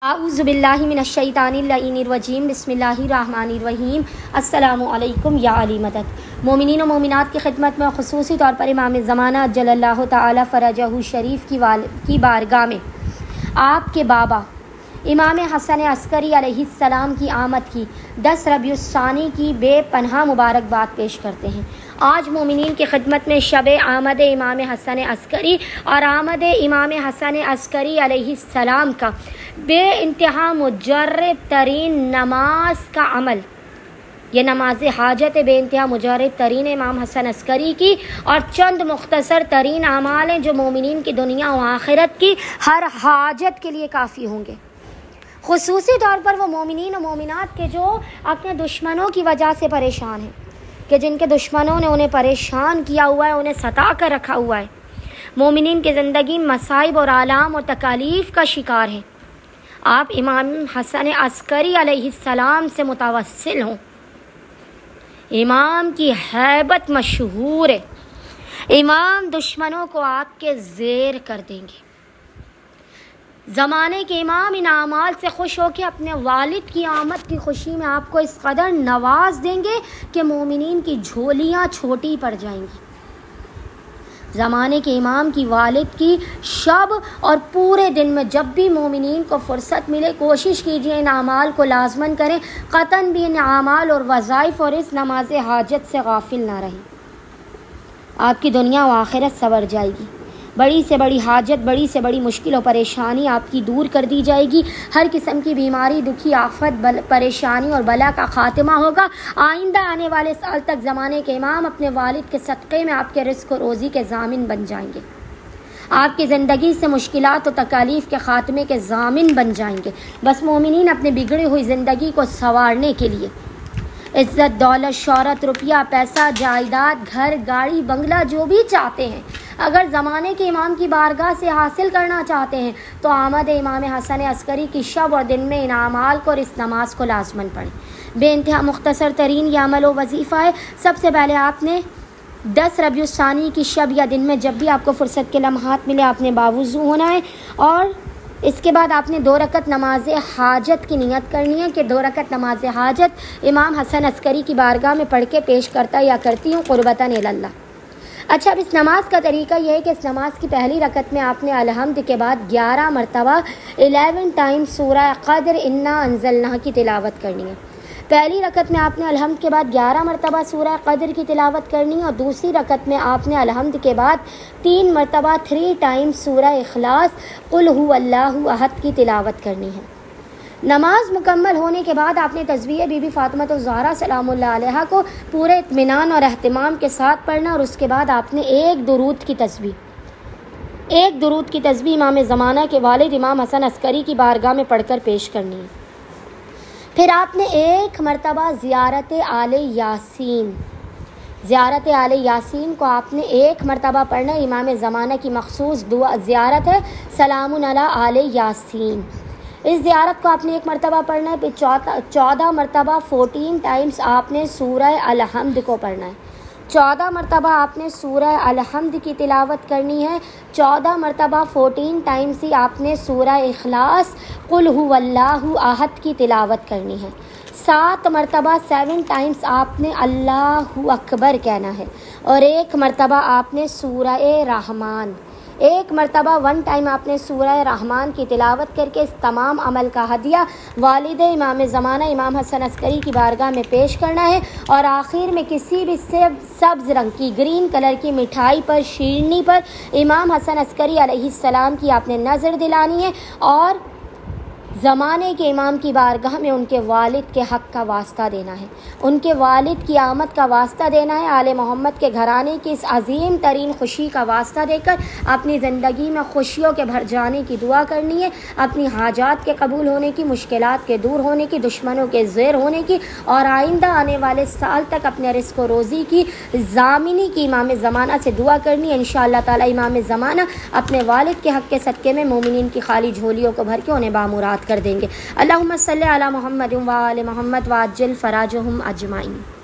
اعوذ باللہ من الشیطان الرجیم بسم اللہ الرحمن الرحیم السلام علیکم یا علی مدد۔ مومنین و مومنات کی خدمت میں خصوصی طور پر امام زمانہ جل اللہ تعالی فرجہ شریف کی بارگاہ میں آپ کے بابا امام حسن عسکری علیہ السلام کی آمد کی 10 ربیع الثانی کی بے پناہ مبارکباد پیش کرتے ہیں۔ آج مومنین کی خدمت میں شب آمد امام حسن عسکری اور آمد امام حسن عسکری علیہ السلام کا بے انتہا مجرب ترین نماز کا عمل، یہ نماز حاجت بے انتہا مجرب ترین امام حسن عسکری کی اور چند مختصر ترین اعمال ہیں جو مومنین کی دنیا و آخرت کی ہر حاجت کے لیے کافی ہوں گے، خصوصی طور پر وہ مومنین و مومنات کے جو اپنے دشمنوں کی وجہ سے پریشان ہیں، کہ جن کے دشمنوں نے انہیں پریشان کیا ہوا ہے، انہیں ستا کر رکھا ہوا ہے، مومنین کی زندگی مصائب اور آلام اور تکالیف کا شکار ہیں۔ آپ امام حسن عسکری علیہ السلام سے متوسل ہوں۔ امام کی ہیبت مشہور ہے، امام دشمنوں کو آپ کے زیر کر دیں گے۔ زمانے کے امام ان اعمال سے خوش ہو کے اپنے والد کی آمد کی خوشی میں آپ کو اس قدر نواز دیں گے کہ مومنین کی جھولیاں چھوٹی پڑ جائیں گی۔ زمانے کے امام کی والد کی شب اور پورے دن میں جب بھی مومنین کو فرصت ملے کوشش کیجیے ان اعمال کو لازماً کریں، قطعاً بھی ان اعمال اور وظائف اور اس نماز حاجت سے غافل نہ رہیں۔ آپ کی دنیا و آخرت سنور جائے گی، بڑی سے بڑی حاجت، بڑی سے بڑی مشکل و پریشانی آپ کی دور کر دی جائے گی، ہر قسم کی بیماری، دکھی، آفت، پریشانی اور بلا کا خاتمہ ہوگا۔ آئندہ آنے والے سال تک زمانے کے امام اپنے والد کے صدقے میں آپ کے رزق و روزی کے ضامن بن جائیں گے، آپ کی زندگی سے مشکلات و تکالیف کے خاتمے کے ضامن بن جائیں گے۔ بس مومنین اپنے بگڑی ہوئی زندگی کو سنوارنے کے لیے عزت، دولت، شہرت، روپیہ، پیسہ، جائیداد، گھر، گاڑی، بنگلہ جو بھی چاہتے ہیں، اگر زمانے کے امام کی بارگاہ سے حاصل کرنا چاہتے ہیں تو آمد امام حسن عسکری کی شب اور دن میں ان اعمال کو اور اس نماز کو لازماً پڑھیں۔ بے انتہا مختصر ترین یہ عمل و وظیفہ ہے۔ سب سے پہلے آپ نے 10 ربیع الثانی کی شب یا دن میں جب بھی آپ کو فرصت کے لمحات ملے آپ نے باوضو ہونا ہے، اور اس کے بعد آپ نے 2 رکعت نماز حاجت کی نیت کرنی ہے کہ 2 رکعت نماز حاجت امام حسن عسکری کی بارگاہ میں پڑھ کے پیش کرتا یا کرتی ہوں قربتاً اللہ۔ اچھا، اب اس نماز کا طریقہ یہ ہے کہ اس نماز کی پہلی رکعت میں آپ نے الحمد کے بعد 11 مرتبہ 11 ٹائمز سورہ قدر انا انزلناہ کی تلاوت کرنی ہے۔ پہلی رکعت میں آپ نے الحمد کے بعد 11 مرتبہ سورہ قدر کی تلاوت کرنی ہے، اور دوسری رکعت میں آپ نے الحمد کے بعد 3 مرتبہ 3 ٹائمز سورہ اخلاص قل هو اللہ احد کی تلاوت کرنی ہے۔ نماز مکمل ہونے کے بعد آپ نے تسبیح بی بی فاطمہ الزہرا سلام اللہ علیہا کو پورے اطمینان اور اہتمام کے ساتھ پڑھنا، اور اس کے بعد آپ نے ایک درود کی تسبیح امام زمانہ کے والد امام حسن عسکری کی بارگاہ میں پڑھ کر پیش کرنی ہے۔ پھر آپ نے 1 مرتبہ زیارت آل یاسین کو آپ نے 1 مرتبہ پڑھنا ہے۔ امام زمانہ کی مخصوص دعا زیارت ہے سلام علی آل یاسین، اس زیارت کو آپ نے 1 مرتبہ پڑھنا ہے۔ پھر 14 مرتبہ 14 ٹائمز آپ نے سورہ الحمد کو پڑھنا ہے۔ 14 مرتبہ آپ نے سورہ الحمد کی تلاوت کرنی ہے۔ 14 مرتبہ 14 ٹائمز ہی آپ نے سورہ اخلاص قل هو اللہ احد کی تلاوت کرنی ہے۔ 7 مرتبہ 7 ٹائمز آپ نے اللہ اکبر کہنا ہے، اور 1 مرتبہ آپ نے سورہ رحمان، 1 مرتبہ 1 ٹائم آپ نے سورہ رحمان کی تلاوت کر کے اس تمام عمل کا ہدیہ والد امام زمانہ امام حسن عسکری کی بارگاہ میں پیش کرنا ہے، اور آخر میں کسی بھی سبز رنگ کی گرین کلر کی مٹھائی پر، شیرنی پر امام حسن عسکری علیہ السلام کی آپ نے نظر دلانی ہے، اور زمانے کے امام کی بارگاہ میں ان کے والد کے حق کا واسطہ دینا ہے، ان کے والد کی آمد کا واسطہ دینا ہے، آل محمد کے گھرانے کی اس عظیم ترین خوشی کا واسطہ دے کر اپنی زندگی میں خوشیوں کے بھر جانے کی دعا کرنی ہے، اپنی حاجات کے قبول ہونے کی، مشکلات کے دور ہونے کی، دشمنوں کے زیر ہونے کی، اور آئندہ آنے والے سال تک اپنے رزق و روزی کی ضامنی کی امام زمانہ سے دعا کرنی ہے۔ انشاءاللہ تعالی امام زمانہ اپنے والد کے حق کے صدقے میں مومنین کی خالی جھولیوں کو بھر کے انہیں بامراد کر دیں گے۔ اللہم صلی علی محمد و آل محمد وعجل فراجہم اجمعین۔